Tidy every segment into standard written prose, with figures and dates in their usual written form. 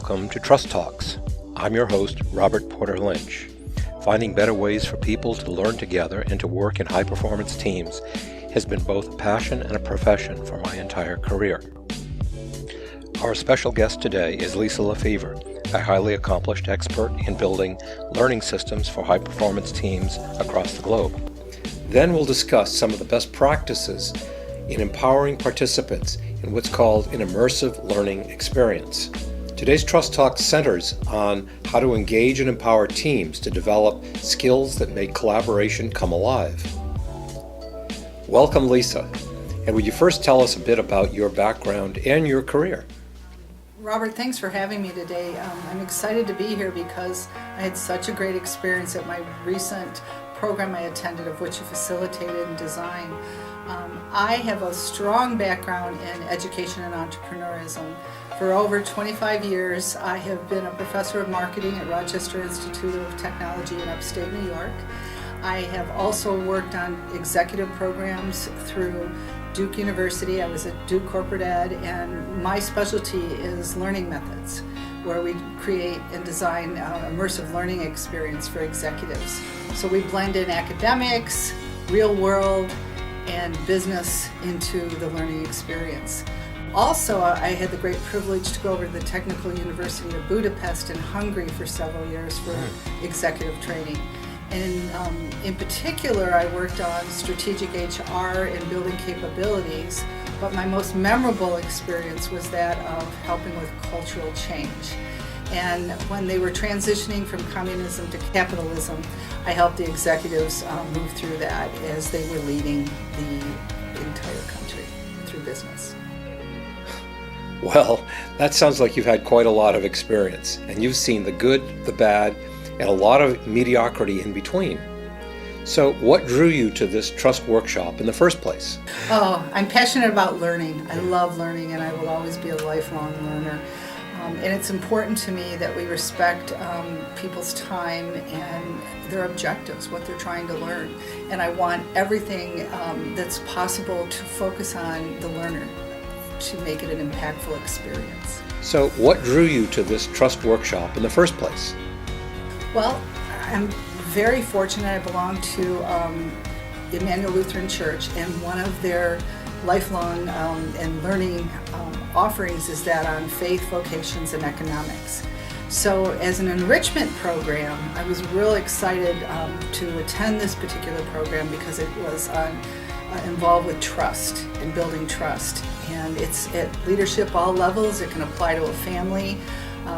Welcome to Trust Talks. I'm your host, Robert Porter Lynch. Finding better ways for people to learn together and to work in high-performance teams has been both a passion and a profession for my entire career. Our special guest today is Lisa Lefevre, a highly accomplished expert in building learning systems for high-performance teams across the globe. Then we'll discuss some of the best practices in empowering participants in what's called an immersive learning experience. Today's Trust Talk centers on how to engage and empower teams to develop skills that make collaboration come alive. Welcome, Lisa. And would you first tell us a bit about your background and your career? Robert, thanks for having me today. I'm excited to be here because I had such a great experience at my recent program I attended, of which you facilitated and designed. I have a strong background in education and entrepreneurism. For over 25 years, I have been a professor of marketing at Rochester Institute of Technology in upstate New York. I have also worked on executive programs through Duke University. I was at Duke Corporate Ed, and my specialty is learning methods, where we create and design immersive learning experience for executives. So we blend in academics, real world, and business into the learning experience. Also, I had the great privilege to go over to the Technical University of Budapest in Hungary for several years for executive training. And in particular, I worked on strategic HR and building capabilities, but my most memorable experience was that of helping with cultural change. And when they were transitioning from communism to capitalism, I helped the executives move through that as they were leading the entire country through business. Well, that sounds like you've had quite a lot of experience, and you've seen the good, the bad, and a lot of mediocrity in between. So what drew you to this Trust workshop in the first place? Oh, I'm passionate about learning. I love learning, and I will always be a lifelong learner. And it's important to me that we respect people's time and their objectives, what they're trying to learn. And I want everything that's possible to focus on the learner to make it an impactful experience. So what drew you to this Trust workshop in the first place? Well, I'm very fortunate. I belong to Emmanuel Lutheran Church, and one of their lifelong and learning offerings is that on faith, vocations, and economics. So as an enrichment program, I was real excited to attend this particular program because it was involved with trust and building trust. And it's at leadership all levels. It can apply to a family.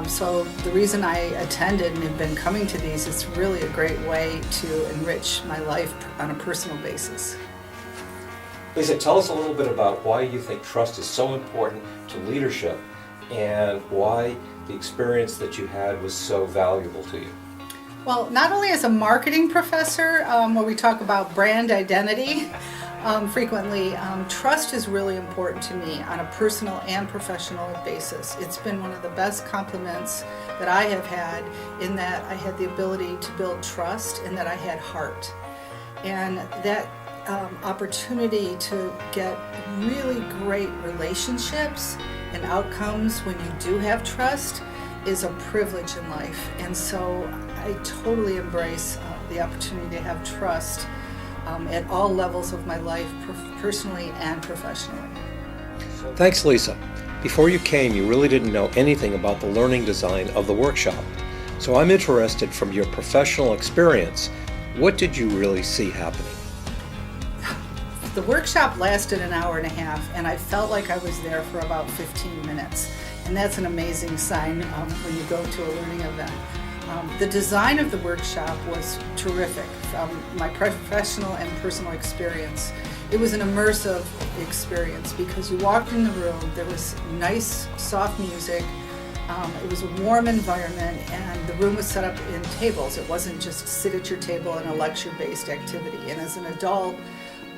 So the reason I attended and have been coming to these, it's really a great way to enrich my life on a personal basis. Lisa, tell us a little bit about why you think trust is so important to leadership and why the experience that you had was so valuable to you. Well, not only as a marketing professor, where we talk about brand identity frequently, trust is really important to me on a personal and professional basis. It's been one of the best compliments that I have had, in that I had the ability to build trust and that I had heart. And that opportunity to get really great relationships and outcomes when you do have trust is a privilege in life. And so I totally embrace the opportunity to have trust at all levels of my life, personally and professionally. Thanks, Lisa. Before you came, you really didn't know anything about the learning design of the workshop. So I'm interested, from your professional experience, what did you really see happening? The workshop lasted an hour and a half, and I felt like I was there for about 15 minutes. And that's an amazing sign when you go to a learning event. The design of the workshop was terrific from my professional and personal experience. It was an immersive experience because you walked in the room, there was nice, soft music, it was a warm environment, and the room was set up in tables. It wasn't just sit at your table in a lecture-based activity. And as an adult,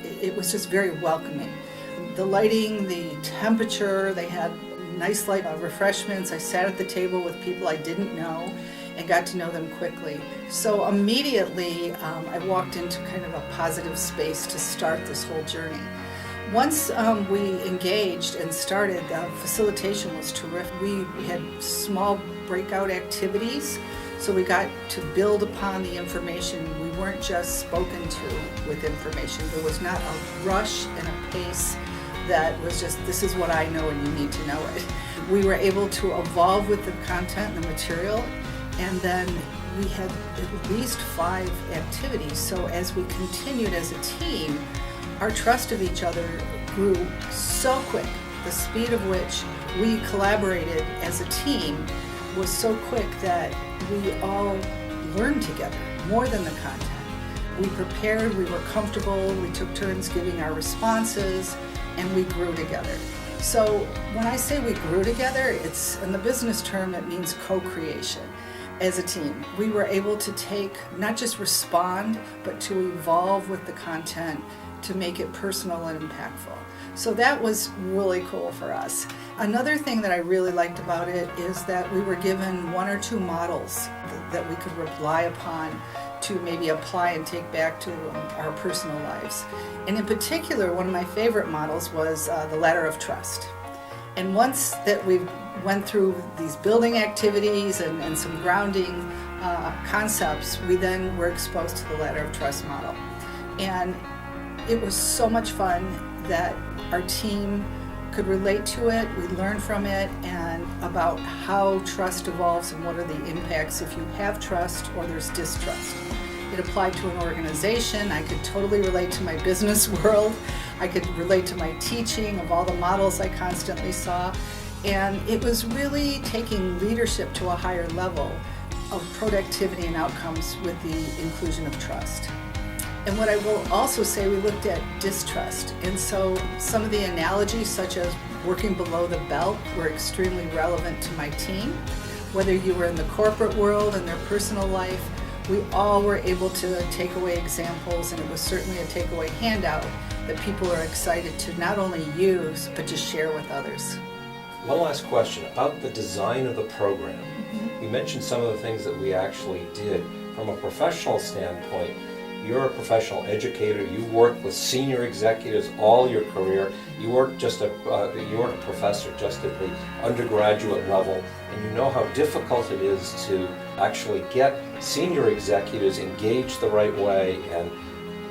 it was just very welcoming. The lighting, the temperature, they had nice light refreshments. I sat at the table with people I didn't know and got to know them quickly. So immediately I walked into kind of a positive space to start this whole journey. Once we engaged and started, facilitation was terrific. We had small breakout activities. So we got to build upon the information. We weren't just spoken to with information. There was not a rush and a pace that was just, this is what I know and you need to know it. We were able to evolve with the content and the material, and then we had at least 5 activities. So as we continued as a team, our trust of each other grew so quick. The speed of which we collaborated as a team was so quick that we all learned together more than the content. We prepared, we were comfortable, we took turns giving our responses, and we grew together. So when I say we grew together, it's, in the business term, it means co-creation. As a team, we were able to take, not just respond, but to evolve with the content to make it personal and impactful. So that was really cool for us. Another thing that I really liked about it is that we were given 1 or 2 models that we could rely upon to maybe apply and take back to our personal lives. And in particular, one of my favorite models was the ladder of trust. And once that we went through these building activities and some grounding concepts, we then were exposed to the ladder of trust model. And it was so much fun that our team could relate to it, we learned from it, and about how trust evolves and what are the impacts if you have trust or there's distrust. It applied to an organization. I could totally relate to my business world. I could relate to my teaching of all the models I constantly saw. And it was really taking leadership to a higher level of productivity and outcomes with the inclusion of trust. And what I will also say, we looked at distrust. And so some of the analogies, such as working below the belt, were extremely relevant to my team. Whether you were in the corporate world and their personal life, we all were able to take away examples, and it was certainly a takeaway handout that people are excited to not only use, but to share with others. One last question about the design of the program. You mentioned some of the things that we actually did. From a professional standpoint, you're a professional educator. You worked with senior executives all your career. You weren't a professor just at the undergraduate level, and you know how difficult it is to actually get senior executives engaged the right way and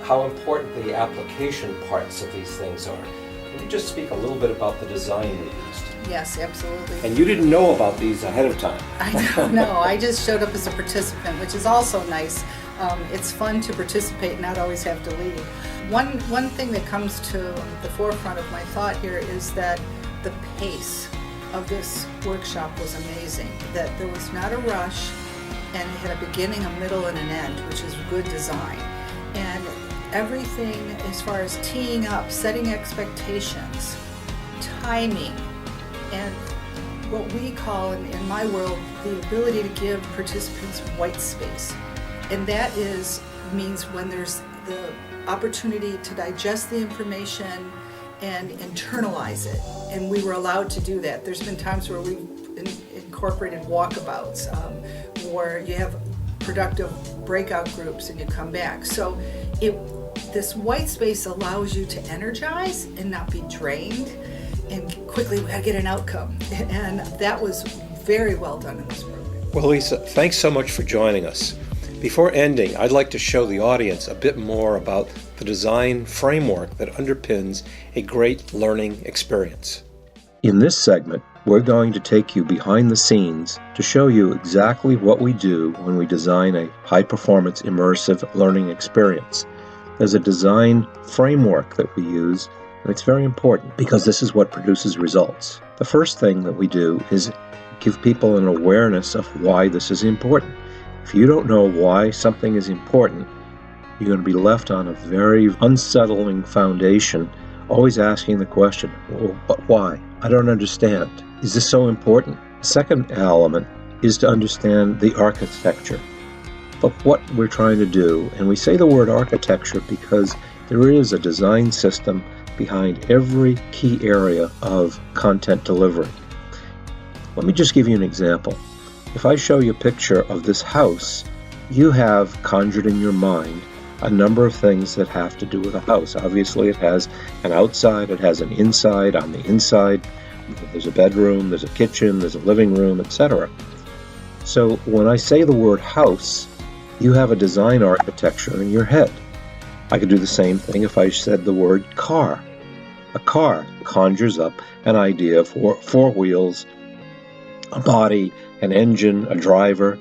how important the application parts of these things are. Can you just speak a little bit about the design we used? Yes, absolutely. And you didn't know about these ahead of time. I don't know. I just showed up as a participant, which is also nice. It's fun to participate, not always have to lead. One thing that comes to the forefront of my thought here is that the pace of this workshop was amazing. That there was not a rush, and it had a beginning, a middle, and an end, which is good design. And everything as far as teeing up, setting expectations, timing, and what we call in my world the ability to give participants white space. And that means when there's the opportunity to digest the information and internalize it. And we were allowed to do that. There's been times where we've incorporated walkabouts, where you have productive breakout groups and you come back. So this white space allows you to energize and not be drained. And quickly, we gotta get an outcome. And that was very well done in this program. Well, Lisa, thanks so much for joining us. Before ending, I'd like to show the audience a bit more about the design framework that underpins a great learning experience. In this segment, we're going to take you behind the scenes to show you exactly what we do when we design a high-performance immersive learning experience. There's a design framework that we use, and it's very important because this is what produces results. The first thing that we do is give people an awareness of why this is important. If you don't know why something is important, you're going to be left on a very unsettling foundation, always asking the question, well, but why? I don't understand. Is this so important? The second element is to understand the architecture of what we're trying to do. And we say the word architecture because there is a design system behind every key area of content delivery. Let me just give you an example. If I show you a picture of this house, you have conjured in your mind a number of things that have to do with a house. Obviously, it has an outside, it has an inside. On the inside, there's a bedroom, there's a kitchen, there's a living room, etc. So when I say the word house, you have a design architecture in your head. I could do the same thing if I said the word car. A car conjures up an idea of four wheels, a body, an engine, a driver.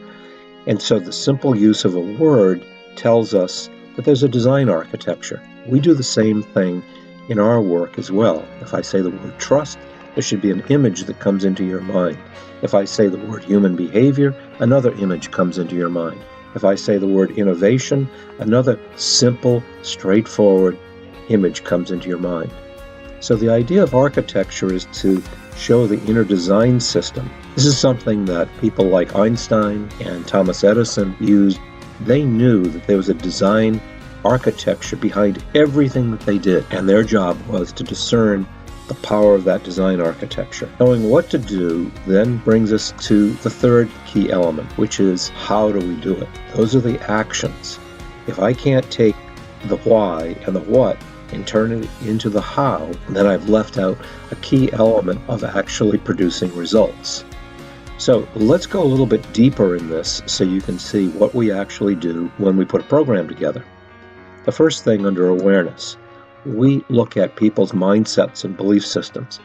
And so the simple use of a word tells us that there's a design architecture. We do the same thing in our work as well. If I say the word trust, there should be an image that comes into your mind. If I say the word human behavior, another image comes into your mind. If I say the word innovation, another simple, straightforward image comes into your mind. So the idea of architecture is to show the inner design system. This is something that people like Einstein and Thomas Edison used. They knew that there was a design architecture behind everything that they did, and their job was to discern the power of that design architecture. Knowing what to do then brings us to the third key element, which is how do we do it? Those are the actions. If I can't take the why and the what and turn it into the how, then I've left out a key element of actually producing results. So let's go a little bit deeper in this so you can see what we actually do when we put a program together. The first thing under awareness, we look at people's mindsets and belief systems.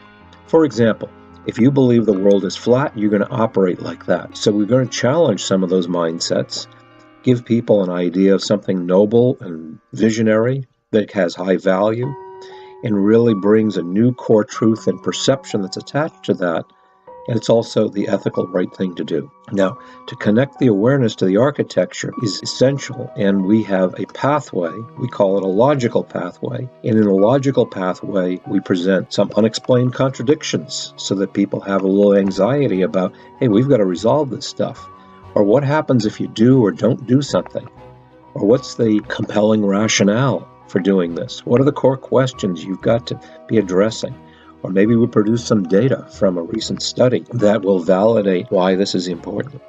For example, if you believe the world is flat, you're going to operate like that. So we're going to challenge some of those mindsets, give people an idea of something noble and visionary that has high value, and really brings a new core truth and perception that's attached to that. And it's also the ethical right thing to do. Now, to connect the awareness to the architecture is essential, and we have a pathway. We call it a logical pathway. And in a logical pathway, we present some unexplained contradictions so that people have a little anxiety about, hey, we've got to resolve this stuff. Or what happens if you do or don't do something? Or what's the compelling rationale for doing this? What are the core questions you've got to be addressing? Or maybe we produce some data from a recent study that will validate why this is important.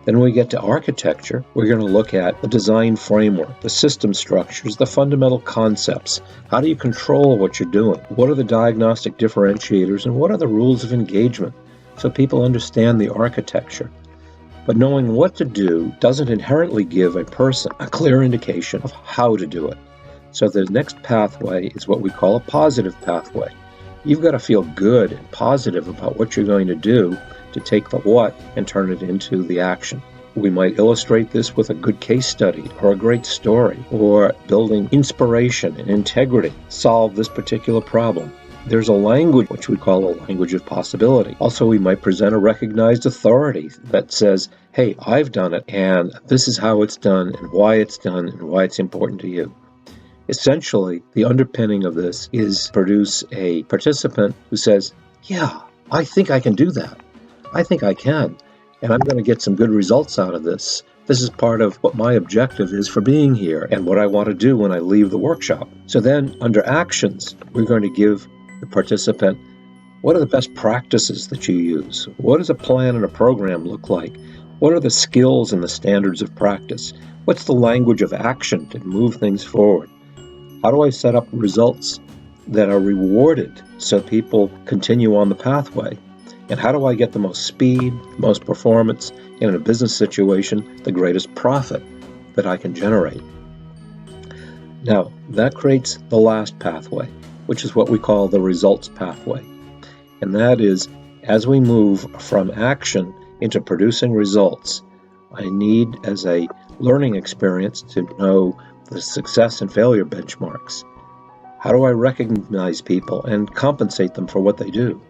Then when we get to architecture, we're going to look at the design framework, the system structures, the fundamental concepts. How do you control what you're doing? What are the diagnostic differentiators and what are the rules of engagement? So people understand the architecture. But knowing what to do doesn't inherently give a person a clear indication of how to do it. So the next pathway is what we call a positive pathway. You've got to feel good and positive about what you're going to do to take the what and turn it into the action. We might illustrate this with a good case study or a great story, or building inspiration and integrity, solve this particular problem. There's a language which we call a language of possibility. Also, we might present a recognized authority that says, hey, I've done it, and this is how it's done, and why it's important to you. Essentially, the underpinning of this is produce a participant who says, yeah, I think I can do that. I think I can. And I'm going to get some good results out of this. This is part of what my objective is for being here and what I want to do when I leave the workshop. So then under actions, we're going to give the participant, what are the best practices that you use? What does a plan and a program look like? What are the skills and the standards of practice? What's the language of action to move things forward? How do I set up results that are rewarded so people continue on the pathway? And how do I get the most speed, the most performance, and in a business situation, the greatest profit that I can generate? Now, that creates the last pathway, which is what we call the results pathway. And that is, as we move from action into producing results, I need, as a learning experience, to know the success and failure benchmarks. How do I recognize people and compensate them for what they do?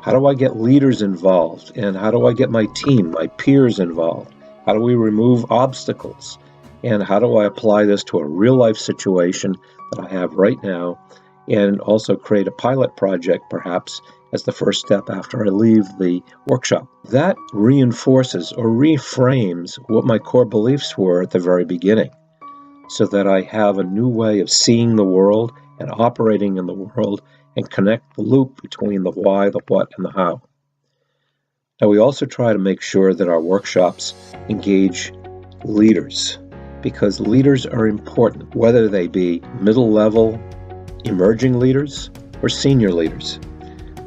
How do I get leaders involved? And how do I get my team, my peers involved? How do we remove obstacles? And how do I apply this to a real-life situation that I have right now, and also create a pilot project, perhaps, as the first step after I leave the workshop? That reinforces or reframes what my core beliefs were at the very beginning, so that I have a new way of seeing the world and operating in the world and connect the loop between the why, the what, and the how. Now, we also try to make sure that our workshops engage leaders, because leaders are important, whether they be middle level, emerging leaders, or senior leaders.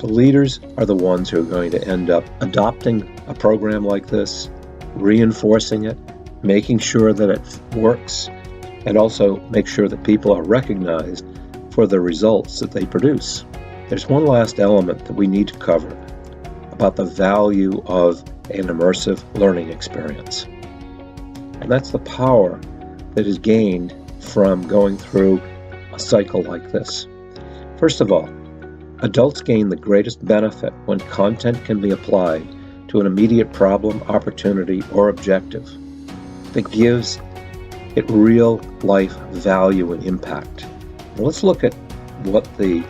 The leaders are the ones who are going to end up adopting a program like this, reinforcing it, making sure that it works, and also make sure that people are recognized for the results that they produce. There's one last element that we need to cover about the value of an immersive learning experience. And that's the power that is gained from going through a cycle like this. First of all, adults gain the greatest benefit when content can be applied to an immediate problem, opportunity, or objective that gives it real-life value and impact. Now let's look at what the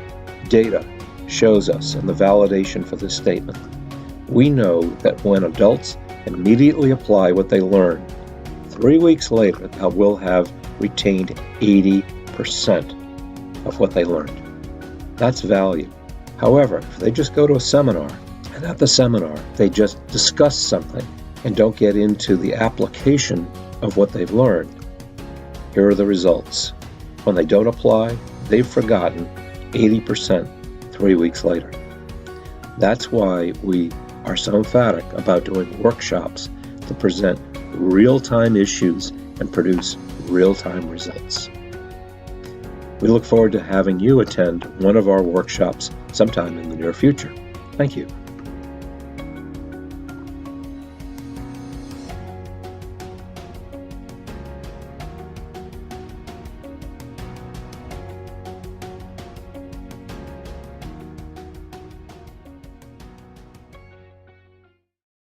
data shows us and the validation for this statement. We know that when adults immediately apply what they learn, 3 weeks later, they will have retained 80% of what they learned. That's value. However, if they just go to a seminar, and at the seminar, they just discuss something and don't get into the application of what they've learned, here are the results. When they don't apply, they've forgotten 80% 3 weeks later. That's why we are so emphatic about doing workshops to present real-time issues and produce real-time results. We look forward to having you attend one of our workshops sometime in the near future. Thank you.